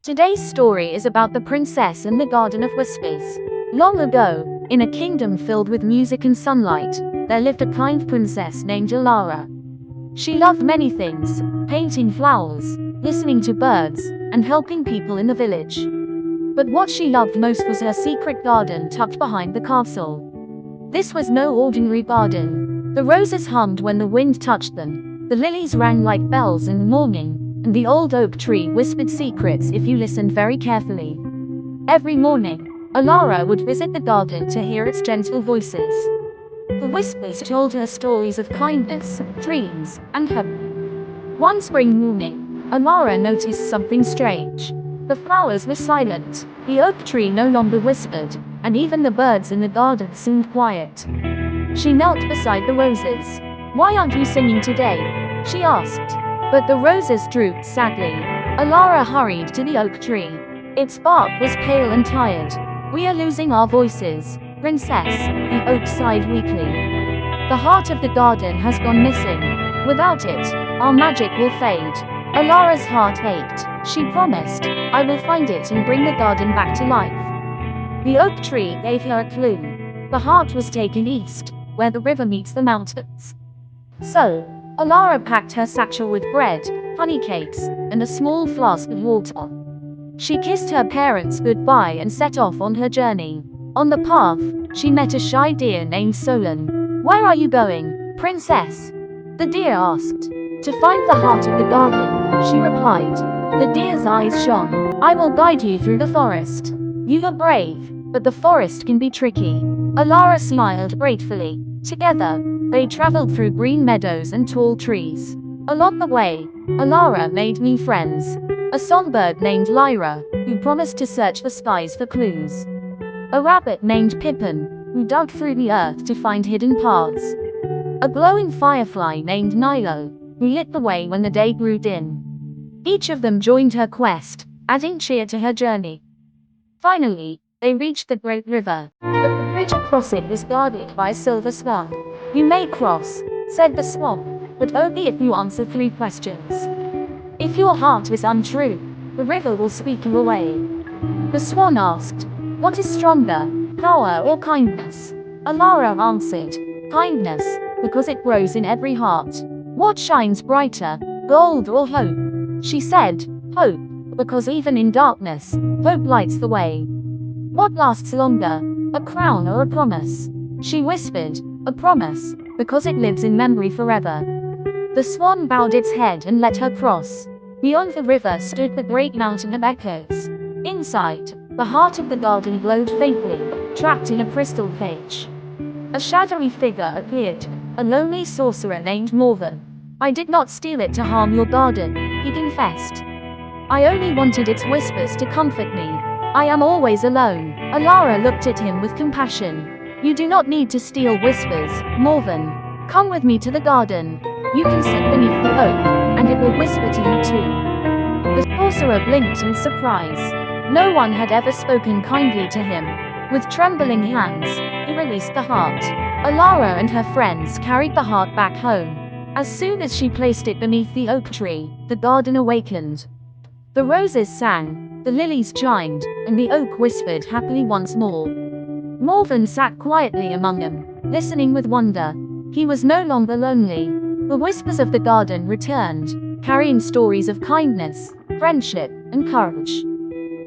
Today's story is about the princess and the Garden of Whispers. Long ago, in a kingdom filled with music and sunlight, there lived a kind princess named Elara. She loved many things: painting flowers, listening to birds, and helping people in the village. But what she loved most was her secret garden tucked behind the castle. This was no ordinary garden. The roses hummed when the wind touched them, the lilies rang like bells in the morning, and the old oak tree whispered secrets if you listened very carefully. Every morning, Elara would visit the garden to hear its gentle voices. The whispers told her stories of kindness, dreams, and hope. One spring morning, Elara noticed something strange. The flowers were silent, the oak tree no longer whispered, and even the birds in the garden seemed quiet. She knelt beside the roses. "Why aren't you singing today?" she asked. But the roses drooped sadly. Elara hurried to the oak tree. Its bark was pale and tired. "We are losing our voices, princess," the oak sighed weakly. "The heart of the garden has gone missing. Without it, our magic will fade." Elara's heart ached. She promised, "I will find it and bring the garden back to life." The oak tree gave her a clue. The heart was taken east, where the river meets the mountains. So, Elara packed her satchel with bread, honey cakes, and a small flask of water. She kissed her parents goodbye and set off on her journey. On the path, she met a shy deer named Solon. "Where are you going, princess?" the deer asked. "To find the heart of the garden," she replied. The deer's eyes shone. "I will guide you through the forest. You are brave, but the forest can be tricky." Elara smiled gratefully. Together, they traveled through green meadows and tall trees. Along the way, Elara made new friends. A songbird named Lyra, who promised to search the skies for clues. A rabbit named Pippin, who dug through the earth to find hidden paths. A glowing firefly named Nilo, who lit the way when the day grew dim. Each of them joined her quest, adding cheer to her journey. Finally, they reached the great river, but the bridge across it was guarded by a silver swan. "You may cross," said the swan, "but only if you answer 3 questions. If your heart is untrue, the river will sweep you away." The swan asked, "What is stronger, power or kindness?" Elara answered, "Kindness, because it grows in every heart." "What shines brighter, gold or hope?" She said, "Hope, because even in darkness, hope lights the way." "What lasts longer, a crown or a promise?" She whispered, "A promise, because it lives in memory forever." The swan bowed its head and let her cross. Beyond the river stood the great mountain of echoes. Inside, the heart of the garden glowed faintly, trapped in a crystal cage. A shadowy figure appeared, a lonely sorcerer named Morven. "I did not steal it to harm your garden," he confessed. "I only wanted its whispers to comfort me. I am always alone." Elara looked at him with compassion. "You do not need to steal whispers, Morven. Come with me to the garden. You can sit beneath the oak, and it will whisper to you too." The sorcerer blinked in surprise. No one had ever spoken kindly to him. With trembling hands, he released the heart. Elara and her friends carried the heart back home. As soon as she placed it beneath the oak tree, the garden awakened. The roses sang, the lilies chimed, and the oak whispered happily once more. Morven sat quietly among them, listening with wonder. He was no longer lonely. The whispers of the garden returned, carrying stories of kindness, friendship, and courage.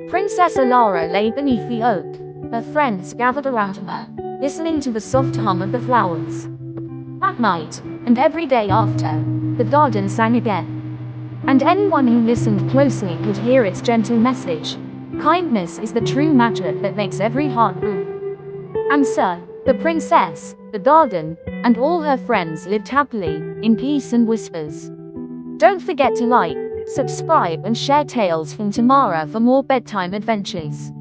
Princess Elara lay beneath the oak. Her friends gathered around her, listening to the soft hum of the flowers. That night, and every day after, the garden sang again. And anyone who listened closely could hear its gentle message. Kindness is the true magic that makes every heart bloom. And so, the princess, the garden, and all her friends lived happily, in peace and whispers. Don't forget to like, subscribe and share tales from tomorrow for more bedtime adventures.